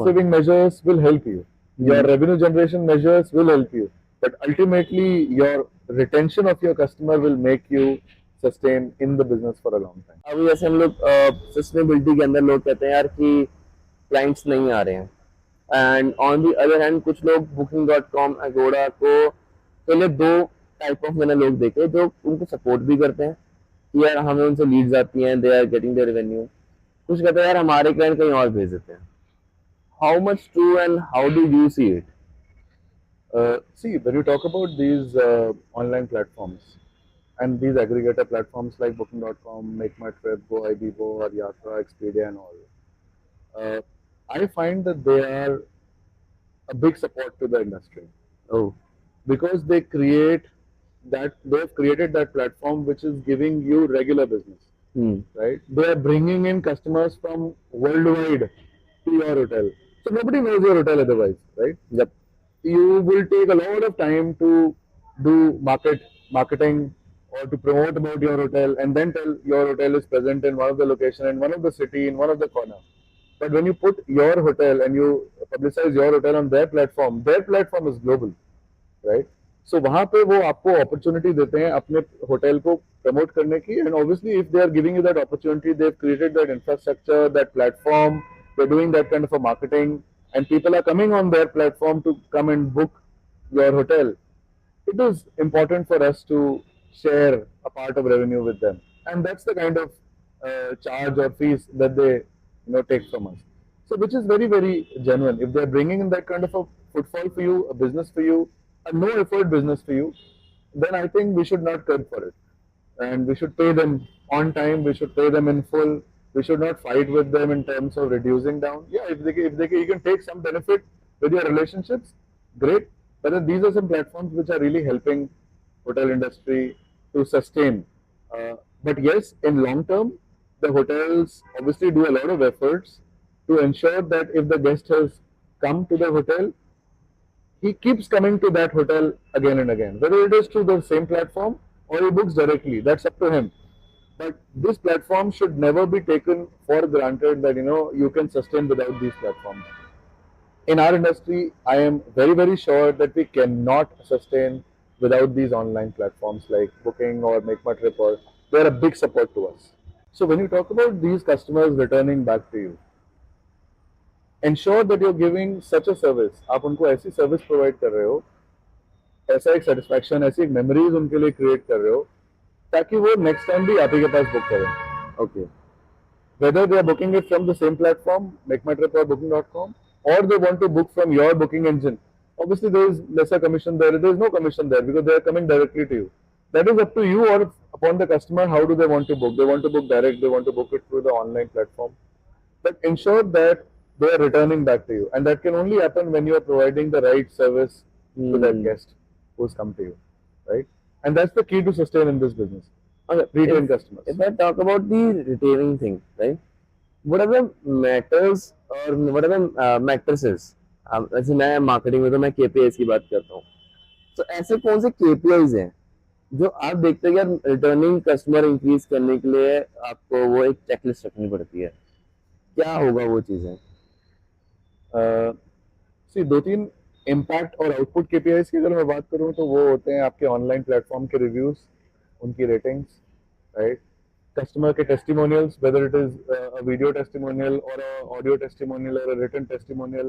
saving measures will help you. Your revenue generation measures will help you. But ultimately, your retention of your customer will make you sustain in the business for a long time. अब जैसे हम लोग sustainability के अंदर लोग कहते हैं यार कि क्लाइंट्स नहीं आ रहे हैं, and on the other hand कुछ लोग Booking.com एगोड़ा को पहले दो टाइप ऑफ मैंने लोग देखे जो उनको सपोर्ट भी करते हैं कि यार हमें उनसे लीड्स आती हैं, they are getting their revenue. कुछ कहते हैं यार हमारे क्लाइंट कहीं और भेज देते हैं। How much true and how do you see it? See, when you talk about these online platforms and these aggregator platforms like Booking.com, Make My Trip, GoIbibo, or Yatra, Expedia, and all, I find that they are a big support to the industry Oh, because they've created that platform which is giving you regular business, right? They are bringing in customers from worldwide to your hotel. So nobody knows your hotel otherwise, right? yep. You will take a lot of time to do marketing or to promote about your hotel and then tell your hotel is present in one of the location in one of the city in one of the corner. But when you put your hotel and you publicize your hotel on their platform is global, right? So वहाँ पे वो आपको opportunity देते हैं अपने hotel को promote करने की, and obviously if they are giving you that opportunity, they've created that infrastructure, that platform, they're doing that kind of a marketing, and people are coming on their platform to come and book your hotel. It is important for us to share a part of revenue with them, and that's the kind of charge or fees that they take from us. So which is very very genuine. If they're bringing in that kind of a footfall for you, a business for you, a no effort business for you, then I think we should not curb for it, and we should pay them on time. We should pay them in full. We should not fight with them in terms of reducing down. Yeah, you can take some benefit with your relationships, great. But then these are some platforms which are really helping hotel industry to sustain. But yes, in long term, the hotels obviously do a lot of efforts to ensure that if the guest has come to the hotel, he keeps coming to that hotel again and again, whether it is through the same platform or he books directly. That's up to him. But this platform should never be taken for granted that you can sustain without these platforms. In our industry, I am very very sure that we cannot sustain without these online platforms like Booking or Make My Trip, or they're a big support to us. So when you talk about these customers returning back to you, ensure that you're giving such a service. आप उनको ऐसी service provide कर रहे हो, ऐसा एक satisfaction, ऐसी एक मेमोरीज उनके लिए क्रिएट कर रहे हो ताकि वो नेक्स्ट टाइम भी आप ही के पास बुक करें. Okay. Whether they are booking it from the same platform, Make My Trip or Booking.com, or they want to book from your booking engine. Obviously, there is lesser commission there. There is no commission there because they are coming directly to you. That is up to you or upon the customer. How do they want to book? They want to book direct. They want to book it through the online platform. But ensure that they are returning back to you, and that can only happen when you are providing the right service to that guest who's come to you, right? And that's the key to sustain in this business. Okay. Retain customers. If I talk about the retaining thing, right? What are the matters or what are the matrices? जैसे मैं marketing में तो मैं KPIs की बात करता हूँ, तो ऐसे कौन से KPIs हैं जो आप देखते हैं कि रिटर्निंग कस्टमर इंक्रीज करने के लिए आपको वो एक चेकलिस्ट रखनी पड़ती है? क्या होगा वो चीजें? सी दो तीन इम्पैक्ट और आउटपुट केपीआईज की अगर मैं बात करूं तो वो होते हैं आपके ऑनलाइन प्लेटफॉर्म के रिव्यूज, उनकी रेटिंग्स, राइट? कस्टमर के testimonials, whether it is a video testimonial और ऑडियो टेस्टिमोनियल और रिटन टेस्टिमोनियल,